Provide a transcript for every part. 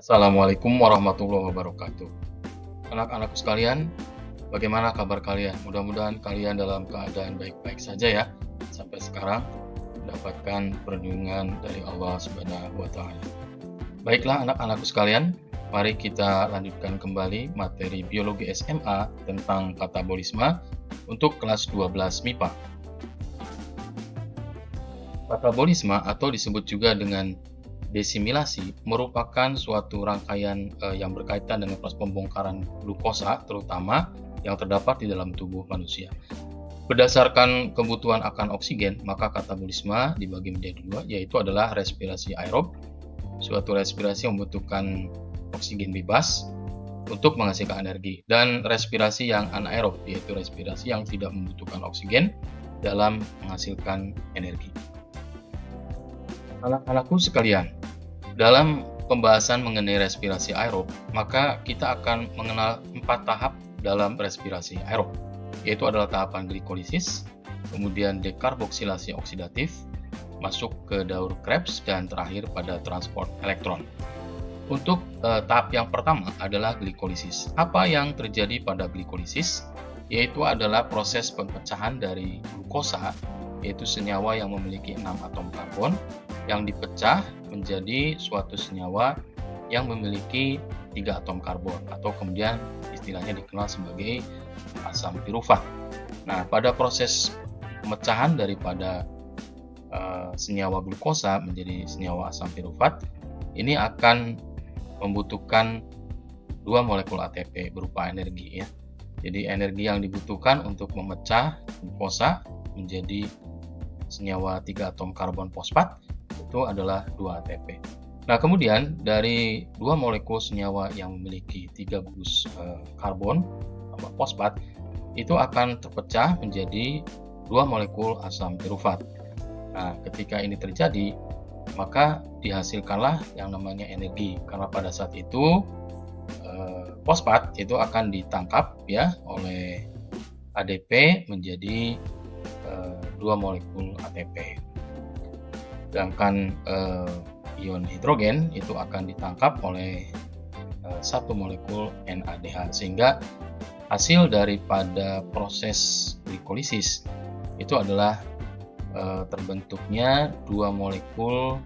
Assalamualaikum warahmatullahi wabarakatuh. Anak-anakku sekalian, bagaimana kabar kalian? Mudah-mudahan kalian dalam keadaan baik-baik saja ya. Sampai sekarang mendapatkan perlindungan dari Allah Subhanahu wa taala. Baiklah anak-anakku sekalian, mari kita lanjutkan kembali materi biologi SMA tentang katabolisme untuk kelas 12 MIPA. Katabolisme atau disebut juga dengan desimilasi merupakan suatu rangkaian yang berkaitan dengan proses pembongkaran glukosa terutama yang terdapat di dalam tubuh manusia. Berdasarkan kebutuhan akan oksigen, maka katabolisme dibagi menjadi dua, yaitu adalah respirasi aerob, suatu respirasi yang membutuhkan oksigen bebas untuk menghasilkan energi, dan respirasi yang anaerob, yaitu respirasi yang tidak membutuhkan oksigen dalam menghasilkan energi. Anak-anakku sekalian, dalam pembahasan mengenai respirasi aerob, maka kita akan mengenal 4 tahap dalam respirasi aerob, yaitu adalah tahapan glikolisis, kemudian dekarboksilasi oksidatif, masuk ke daur Krebs, dan terakhir pada transport elektron. Untuk tahap yang pertama adalah glikolisis. Apa yang terjadi pada glikolisis? Yaitu adalah proses pemecahan dari glukosa, yaitu senyawa yang memiliki 6 atom karbon, yang dipecah menjadi suatu senyawa yang memiliki 3 atom karbon, atau kemudian istilahnya dikenal sebagai asam pirufat. Nah, pada proses pemecahan daripada senyawa glukosa menjadi senyawa asam pirufat, ini akan membutuhkan 2 molekul ATP berupa energi ya. Jadi energi yang dibutuhkan untuk memecah glukosa menjadi senyawa 3 atom karbon fosfat itu adalah 2 ATP. Nah, kemudian dari 2 molekul senyawa yang memiliki 3 gugus karbon atau fosfat itu akan terpecah menjadi 2 molekul asam pirufat. Nah, ketika ini terjadi, maka dihasilkanlah yang namanya energi, karena pada saat itu fosfat itu akan ditangkap ya oleh ADP menjadi 2 molekul ATP. Sedangkan ion hidrogen itu akan ditangkap oleh 1 molekul NADH, sehingga hasil daripada proses glikolisis itu adalah terbentuknya 2 molekul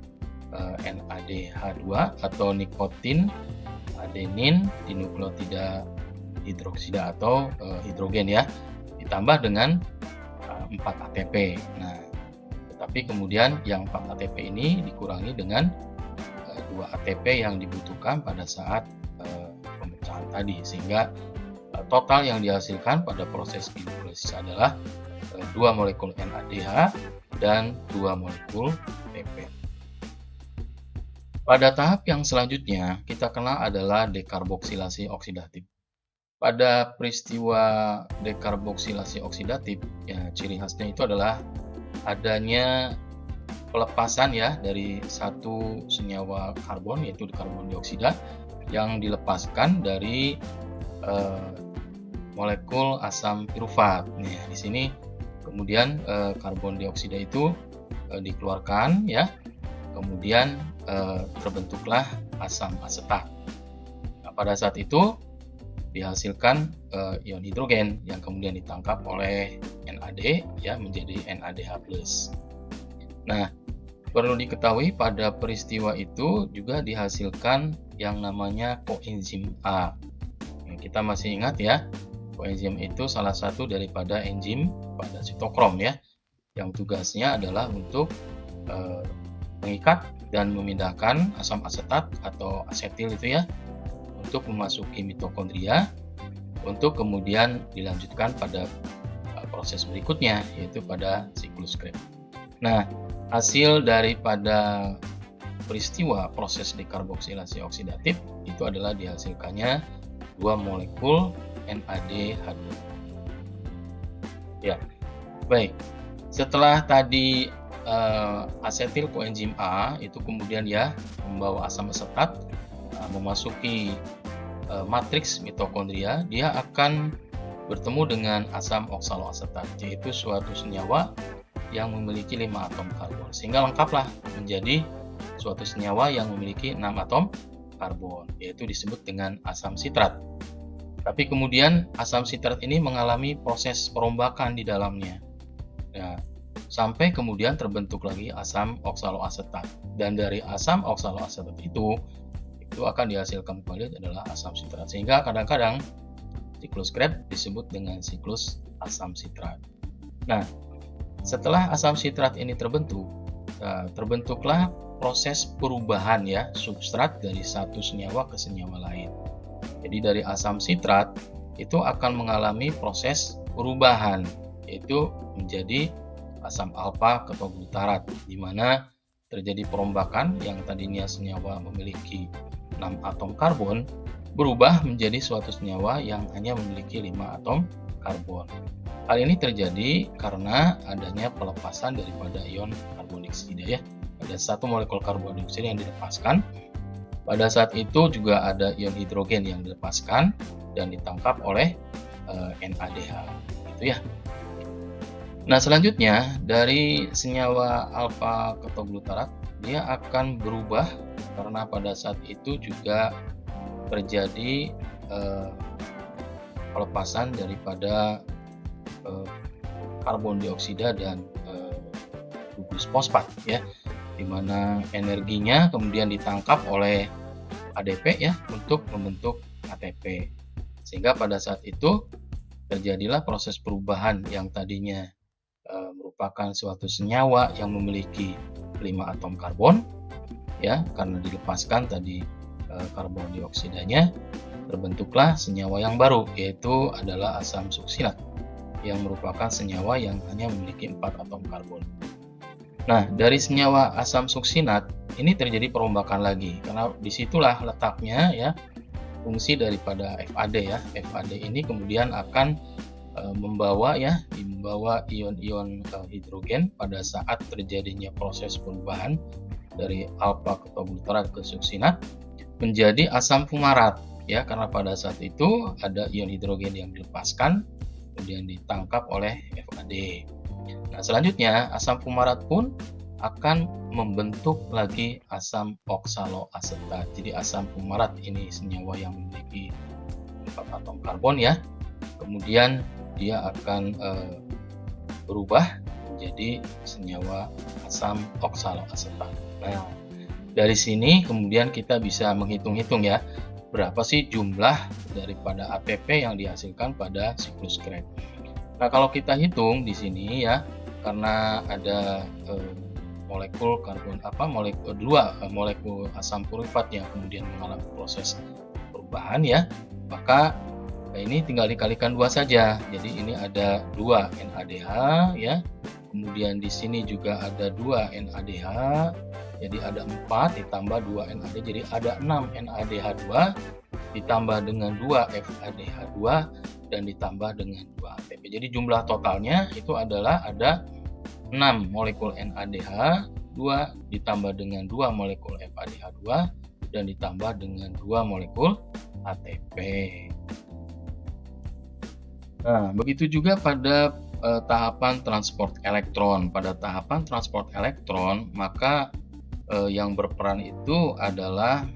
NADH2 atau nikotin adenin dinukleotida hidroksida atau hidrogen ya, ditambah dengan 4 ATP. Nah, tetapi kemudian yang 4 ATP ini dikurangi dengan 2 ATP yang dibutuhkan pada saat pemecahan tadi, sehingga total yang dihasilkan pada proses glikolisis adalah 2 molekul NADH dan 2 molekul ATP. Pada tahap yang selanjutnya kita kenal adalah dekarboksilasi oksidatif. Pada peristiwa dekarboksilasi oksidatif, ya ciri khasnya itu adalah adanya pelepasan ya dari satu senyawa karbon, yaitu karbon dioksida, yang dilepaskan dari molekul asam pirufat. Nah, di sini kemudian karbon dioksida itu dikeluarkan ya, kemudian terbentuklah asam asetat. Nah, pada saat itu dihasilkan ion hidrogen yang kemudian ditangkap oleh NAD ya menjadi NADH+. Nah, perlu diketahui pada peristiwa itu juga dihasilkan yang namanya koenzim A. Nah, kita masih ingat ya, koenzim itu salah satu daripada enzim pada sitokrom ya, yang tugasnya adalah untuk mengikat dan memindahkan asam asetat atau asetil itu ya untuk memasuki mitokondria untuk kemudian dilanjutkan pada proses berikutnya, yaitu pada siklus Krebs. Nah, hasil daripada peristiwa proses dekarboksilasi oksidatif itu adalah dihasilkannya 2 molekul NADH2. Ya, baik. Setelah tadi asetil koenzim A itu kemudian ya membawa asam asetat memasuki matriks mitokondria, dia akan bertemu dengan asam oksaloasetat, yaitu suatu senyawa yang memiliki 5 atom karbon, sehingga lengkaplah menjadi suatu senyawa yang memiliki 6 atom karbon, yaitu disebut dengan asam sitrat. Tapi kemudian asam sitrat ini mengalami proses perombakan di dalamnya. Nah, sampai kemudian terbentuk lagi asam oksaloasetat. Dan dari asam oksaloasetat itu akan dihasilkan kembali adalah asam sitrat. Sehingga kadang-kadang siklus Krebs disebut dengan siklus asam sitrat. Nah, setelah asam sitrat ini terbentuk, terbentuklah proses perubahan ya substrat dari satu senyawa ke senyawa lain. Jadi dari asam sitrat itu akan mengalami proses perubahan, yaitu menjadi asam alfa ketoglutarat, di mana terjadi perombakan yang tadinya senyawa memiliki 6 atom karbon berubah menjadi suatu senyawa yang hanya memiliki 5 atom karbon. Hal ini terjadi karena adanya pelepasan daripada ion karbon dioksida ya. Ada satu molekul karbon dioksida yang dilepaskan. Pada saat itu juga ada ion hidrogen yang dilepaskan dan ditangkap oleh NADH, gitu ya. Nah, selanjutnya dari senyawa alfa ketoglutarat dia akan berubah karena pada saat itu juga terjadi pelepasan daripada karbon dioksida dan gugus fosfat ya, di mana energinya kemudian ditangkap oleh ADP ya untuk membentuk ATP. Sehingga pada saat itu terjadilah proses perubahan yang tadinya merupakan suatu senyawa yang memiliki 5 atom karbon ya, karena dilepaskan tadi karbon dioksidanya, terbentuklah senyawa yang baru, yaitu adalah asam suksinat yang merupakan senyawa yang hanya memiliki 4 atom karbon. Nah, dari senyawa asam suksinat ini terjadi perombakan lagi, karena disitulah letaknya ya fungsi daripada FAD ya. FAD ini kemudian akan membawa ion-ion hidrogen pada saat terjadinya proses perubahan dari alfa ketoglutarat ke suksinat menjadi asam fumarat ya, karena pada saat itu ada ion hidrogen yang dilepaskan kemudian ditangkap oleh FAD. Nah, selanjutnya asam fumarat pun akan membentuk lagi asam oksaloasetat. Jadi asam fumarat ini senyawa yang memiliki 4 atom karbon ya. Kemudian dia akan berubah menjadi senyawa asam oksaloasetat. Nah, dari sini kemudian kita bisa menghitung-hitung ya, berapa sih jumlah daripada ATP yang dihasilkan pada siklus Krebs. Nah, kalau kita hitung di sini ya, karena ada molekul asam purifat yang kemudian mengalami proses perubahan ya, maka ini tinggal dikalikan 2 saja. Jadi ini ada 2 NADH ya. Kemudian di sini juga ada 2 NADH. Jadi ada 4 ditambah 2 NAD, jadi ada 6 NADH2 ditambah dengan 2 FADH2 dan ditambah dengan 2 ATP. Jadi jumlah totalnya itu adalah ada 6 molekul NADH2 ditambah dengan 2 molekul FADH2 dan ditambah dengan 2 molekul ATP. Nah, begitu juga pada tahapan transport elektron. Pada tahapan transport elektron, maka yang berperan itu adalah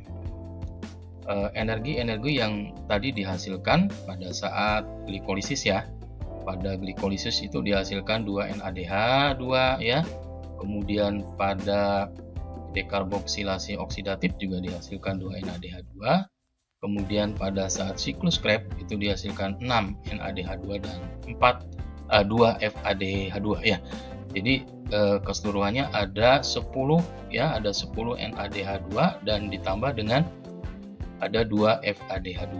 energi-energi yang tadi dihasilkan pada saat glikolisis ya. Pada glikolisis itu dihasilkan 2 NADH2 ya. Kemudian pada dekarboksilasi oksidatif juga dihasilkan 2 NADH2. Kemudian pada saat siklus Krebs itu dihasilkan 6 NADH2 dan 2 FADH2 ya. Jadi keseluruhannya ada 10 ya, ada 10 NADH2 dan ditambah dengan ada 2 FADH2.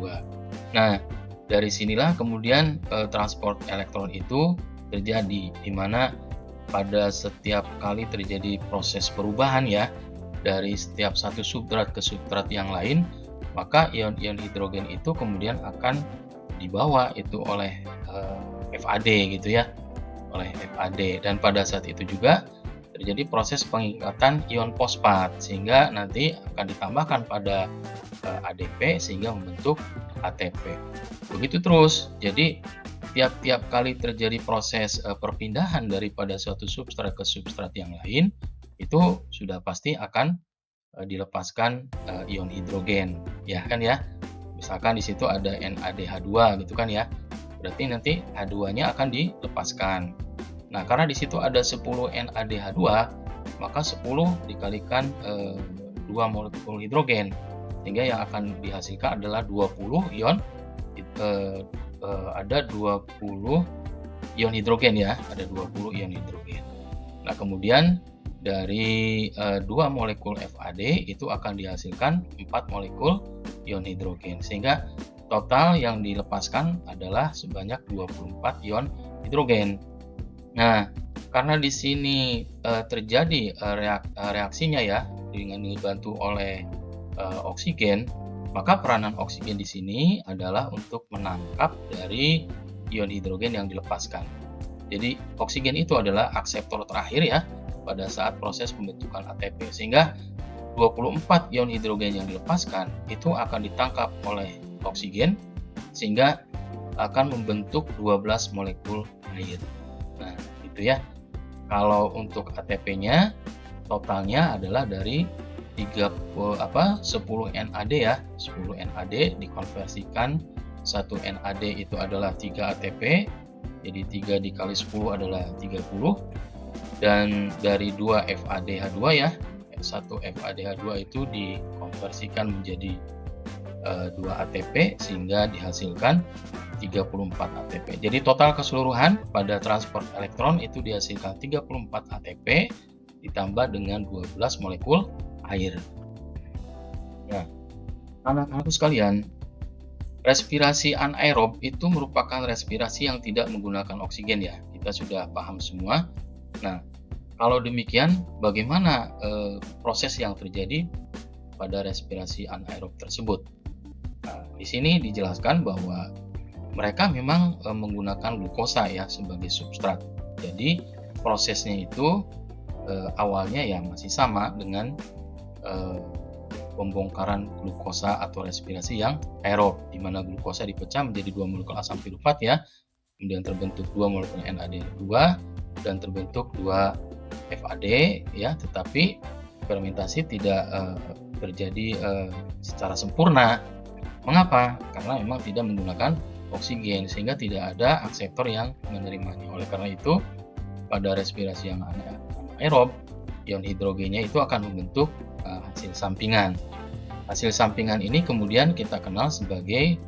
Nah, dari sinilah kemudian transport elektron itu terjadi, di mana pada setiap kali terjadi proses perubahan ya dari setiap satu substrat ke substrat yang lain, maka ion-ion hidrogen itu kemudian akan dibawa itu oleh FAD gitu ya, oleh FAD, dan pada saat itu juga terjadi proses pengikatan ion fosfat sehingga nanti akan ditambahkan pada ADP sehingga membentuk ATP. Begitu terus. Jadi tiap-tiap kali terjadi proses perpindahan daripada suatu substrat ke substrat yang lain, itu sudah pasti akan dilepaskan ion hidrogen, ya kan ya. Misalkan di situ ada NADH2 gitu kan ya. Berarti nanti H2-nya akan dilepaskan. Nah, karena di situ ada 10 NADH2, maka 10 dikalikan 2 molekul hidrogen, sehingga yang akan dihasilkan adalah 20 ion, ada 20 ion hidrogen ya, ada 20 ion hidrogen. Nah, kemudian dari 2 molekul FAD itu akan dihasilkan 4 molekul ion hidrogen, sehingga total yang dilepaskan adalah sebanyak 24 ion hidrogen. Nah, karena di sini terjadi reaksinya ya dengan dibantu oleh oksigen, maka peranan oksigen di sini adalah untuk menangkap dari ion hidrogen yang dilepaskan. Jadi oksigen itu adalah akseptor terakhir ya pada saat proses pembentukan ATP, sehingga 24 ion hidrogen yang dilepaskan itu akan ditangkap oleh oksigen sehingga akan membentuk 12 molekul air. Nah, itu ya. Kalau untuk ATP-nya totalnya adalah dari 10 NAD ya. 10 NAD dikonversikan 1 NAD itu adalah 3 ATP. Jadi 3 dikali 10 adalah 30, dan dari 2 FADH2 ya, 1 FADH2 itu dikonversikan menjadi 2 ATP sehingga dihasilkan 34 ATP. Jadi total keseluruhan pada transport elektron itu dihasilkan 34 ATP ditambah dengan 12 molekul air. Nah, anak-anakku sekalian, respirasi anaerob itu merupakan respirasi yang tidak menggunakan oksigen ya. Kita sudah paham semua. Nah, kalau demikian bagaimana proses yang terjadi pada respirasi anaerob tersebut? Nah, di sini dijelaskan bahwa mereka memang menggunakan glukosa ya sebagai substrat. Jadi prosesnya itu awalnya ya masih sama dengan pembongkaran glukosa atau respirasi yang aerob, di mana glukosa dipecah menjadi 2 molekul asam pirufat ya, kemudian terbentuk 2 molekul NAD2 dan terbentuk 2 FAD ya, tetapi fermentasi tidak terjadi secara sempurna. Mengapa? Karena memang tidak menggunakan oksigen sehingga tidak ada akseptor yang menerimanya. Oleh karena itu, pada respirasi yang anaerob, ion hidrogennya itu akan membentuk hasil sampingan. Hasil sampingan ini kemudian kita kenal sebagai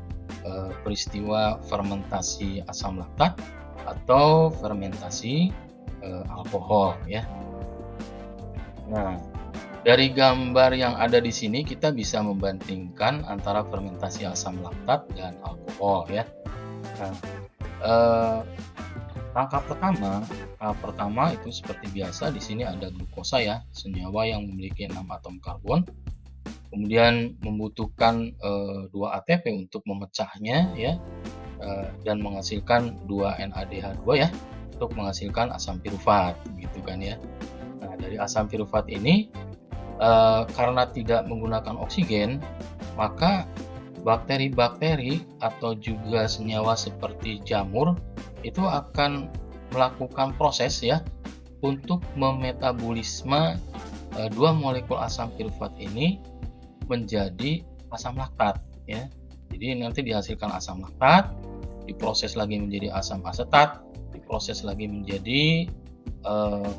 peristiwa fermentasi asam laktat atau fermentasi alkohol ya. Nah, dari gambar yang ada di sini kita bisa membandingkan antara fermentasi asam laktat dan alkohol ya. Nah, tahap pertama itu seperti biasa, di sini ada glukosa ya, senyawa yang memiliki 6 atom karbon. Kemudian membutuhkan 2 ATP untuk memecahnya ya, dan menghasilkan 2 NADH2 ya untuk menghasilkan asam pirufat gitu kan ya. Nah, dari asam pirufat ini karena tidak menggunakan oksigen, maka bakteri-bakteri atau juga senyawa seperti jamur itu akan melakukan proses ya untuk memetabolisme 2 molekul asam pirufat ini menjadi asam laktat ya. Jadi nanti dihasilkan asam laktat, diproses lagi menjadi asam asetat, diproses lagi menjadi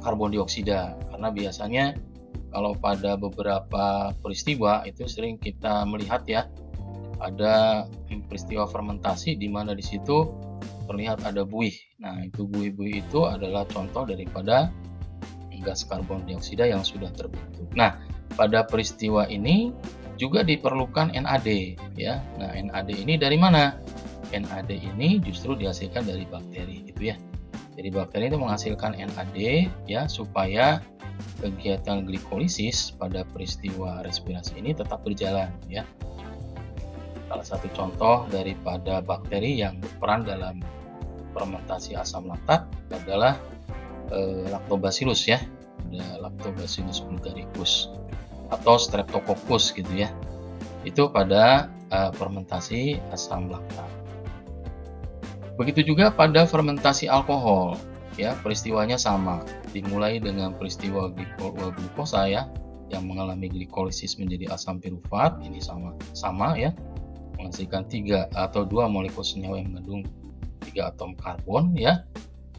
karbon dioksida. Karena biasanya kalau pada beberapa peristiwa itu sering kita melihat ya, ada peristiwa fermentasi di mana di situ terlihat ada buih. Nah, itu buih-buih itu adalah contoh daripada gas karbon dioksida yang sudah terbentuk. Nah, pada peristiwa ini juga diperlukan NAD ya. Nah, NAD ini dari mana? NAD ini justru dihasilkan dari bakteri gitu ya. Jadi bakteri itu menghasilkan NAD ya supaya kegiatan glikolisis pada peristiwa respirasi ini tetap berjalan ya. Salah satu contoh daripada bakteri yang berperan dalam fermentasi asam laktat adalah Lactobacillus ya, ada Lactobacillus bulgaricus atau Streptococcus gitu ya. Itu pada fermentasi asam laktat. Begitu juga pada fermentasi alkohol ya, peristiwanya sama, dimulai dengan peristiwa glikol glukosa ya, yang mengalami glikolisis menjadi asam pirufat, ini sama ya, menghasilkan 3 atau 2 molekul senyawa yang mengandung 3 atom karbon ya.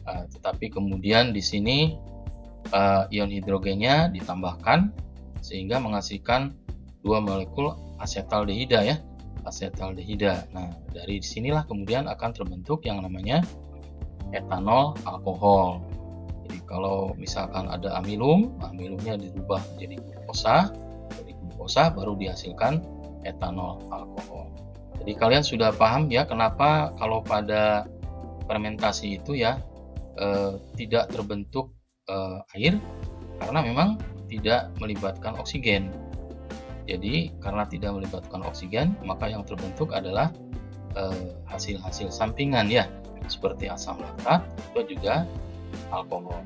Tetapi kemudian di sini ion hidrogennya ditambahkan sehingga menghasilkan 2 molekul asetaldehida ya, asetaldehida. Nah, dari sinilah kemudian akan terbentuk yang namanya etanol alkohol. Jadi kalau misalkan ada amilum, amilumnya dirubah menjadi glukosa, dari glukosa baru dihasilkan etanol alkohol. Jadi kalian sudah paham ya kenapa kalau pada fermentasi itu ya tidak terbentuk air karena memang tidak melibatkan oksigen. Jadi karena tidak melibatkan oksigen, maka yang terbentuk adalah hasil-hasil sampingan ya, seperti asam laktat atau juga alkohol.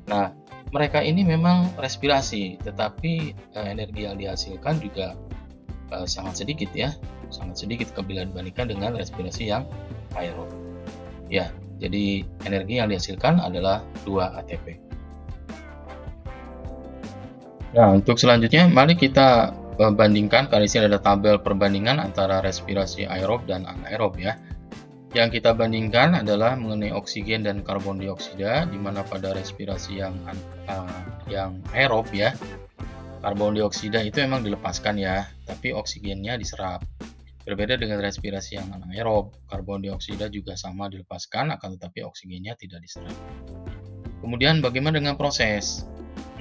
Nah, mereka ini memang respirasi, tetapi energi yang dihasilkan juga sangat sedikit ya, sangat sedikit bila dibandingkan dengan respirasi yang aerob. Ya, jadi energi yang dihasilkan adalah 2 ATP. Nah, untuk selanjutnya mari kita bandingkan, karena di sini ada tabel perbandingan antara respirasi aerob dan anaerob ya. Yang kita bandingkan adalah mengenai oksigen dan karbon dioksida, di mana pada respirasi yang aerob ya, karbon dioksida itu memang dilepaskan ya, tapi oksigennya diserap. Berbeda dengan respirasi yang anaerob, karbon dioksida juga sama dilepaskan, akan tetapi oksigennya tidak diserap. Kemudian bagaimana dengan proses?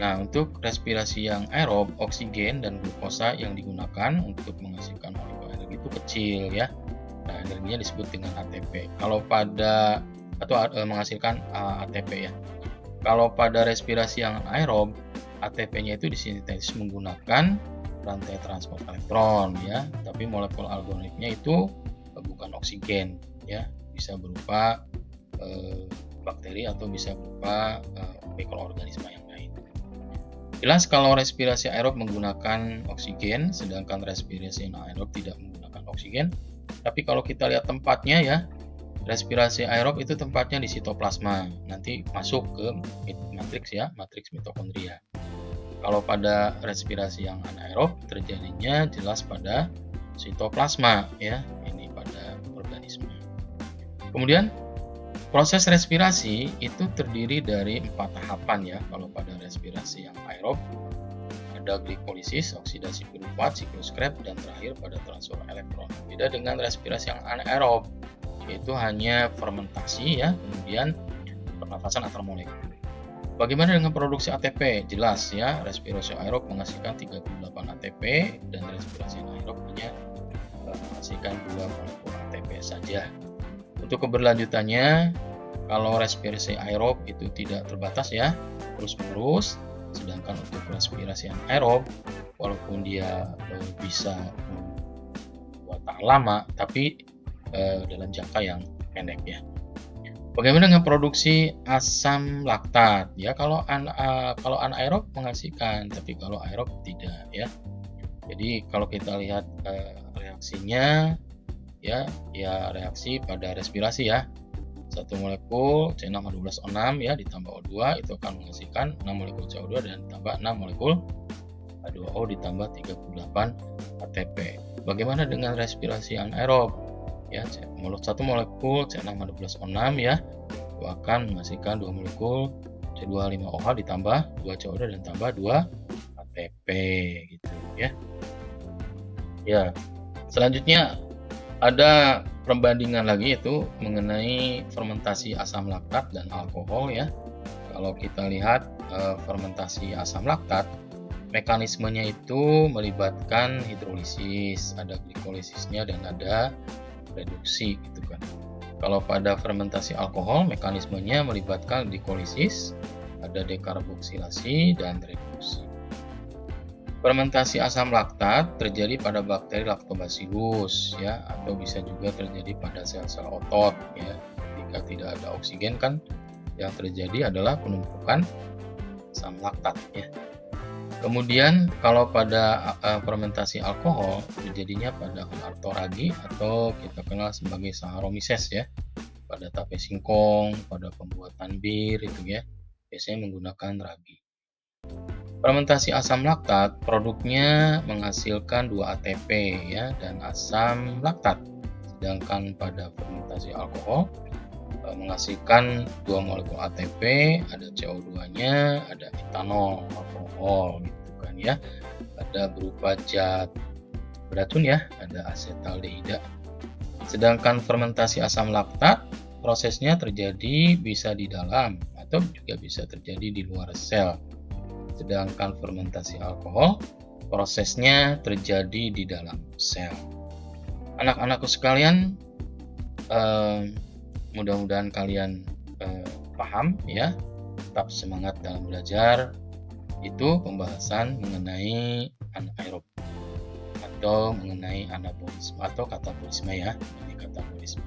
Nah, untuk respirasi yang aerob, oksigen dan glukosa yang digunakan untuk menghasilkan molekul energi itu kecil ya. Nah, energinya disebut dengan ATP. Kalau pada menghasilkan ATP ya. Kalau pada respirasi yang aerob, ATP-nya itu disintesis menggunakan rantai transport elektron ya. Tapi molekul organiknya itu bukan oksigen ya, bisa berupa bakteri atau bisa berupa mikroorganisme yang lain. Jelas kalau respirasi aerob menggunakan oksigen, sedangkan respirasi anaerob tidak menggunakan oksigen. Tapi kalau kita lihat tempatnya ya, respirasi aerob itu tempatnya di sitoplasma, nanti masuk ke matriks ya, matriks mitokondria. Kalau pada respirasi yang anaerob terjadinya jelas pada sitoplasma ya, ini pada organisme. Kemudian proses respirasi itu terdiri dari 4 tahapan ya. Kalau pada respirasi yang aerob ada glikolisis, oksidasi pirufat, siklus Krebs, dan terakhir pada transfer elektron. Beda dengan respirasi yang anaerob, yaitu hanya fermentasi ya, kemudian pernafasan antar molekul. Bagaimana dengan produksi ATP? Jelas ya, respirasi aerob menghasilkan 38 ATP dan respirasi anaerob hanya menghasilkan 2 molekul ATP saja. Untuk keberlanjutannya, kalau respirasi aerob itu tidak terbatas ya, terus-menerus, sedangkan untuk respirasi anaerob, walaupun dia bisa buat tahan lama, tapi dalam jangka yang pendek ya. Bagaimana dengan produksi asam laktat? Ya, kalau anaerob menghasilkan, tapi kalau aerob tidak ya. Jadi kalau kita lihat reaksinya ya reaksi pada respirasi ya, 1 molekul C6H12O6 ya ditambah O2 itu akan menghasilkan 6 molekul CO2 dan ditambah 6 molekul H2O ditambah 38 ATP. Bagaimana dengan respirasi anaerob? Ya, 1 molekul C6H12O6 ya itu akan menghasilkan 2 molekul C2H5OH ditambah 2 CO2 dan tambah 2 ATP gitu ya. Ya, selanjutnya ada perbandingan lagi yaitu mengenai fermentasi asam laktat dan alkohol ya. Kalau kita lihat fermentasi asam laktat, mekanismenya itu melibatkan hidrolisis, ada glikolisisnya dan ada reduksi gitu kan. Kalau pada fermentasi alkohol, mekanismenya melibatkan glikolisis, ada dekarboksilasi dan reduksi. Fermentasi asam laktat terjadi pada bakteri Lactobacillus ya, atau bisa juga terjadi pada sel-sel otot ya. Jika tidak ada oksigen kan yang terjadi adalah penumpukan asam laktat ya. Kemudian kalau pada fermentasi alkohol terjadinya pada ortoragi atau kita kenal sebagai Saccharomyces ya. Pada tape singkong, pada pembuatan bir itu ya. Biasanya menggunakan ragi. Fermentasi asam laktat produknya menghasilkan 2 ATP ya dan asam laktat. Sedangkan pada fermentasi alkohol menghasilkan 2 molekul ATP, ada CO2-nya, ada etanol, alkohol gitu kan ya. Ada berupa zat beracun ya, ada asetaldehida. Sedangkan fermentasi asam laktat prosesnya terjadi bisa di dalam atau juga bisa terjadi di luar sel. Sedangkan fermentasi alkohol prosesnya terjadi di dalam sel. Anak-anakku sekalian, mudah-mudahan kalian paham ya, tetap semangat dalam belajar. Itu pembahasan mengenai anaerob atau mengenai anabolisme atau katabolisme ya, ini katabolisme.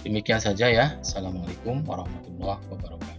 Demikian saja ya. Assalamualaikum warahmatullahi wabarakatuh.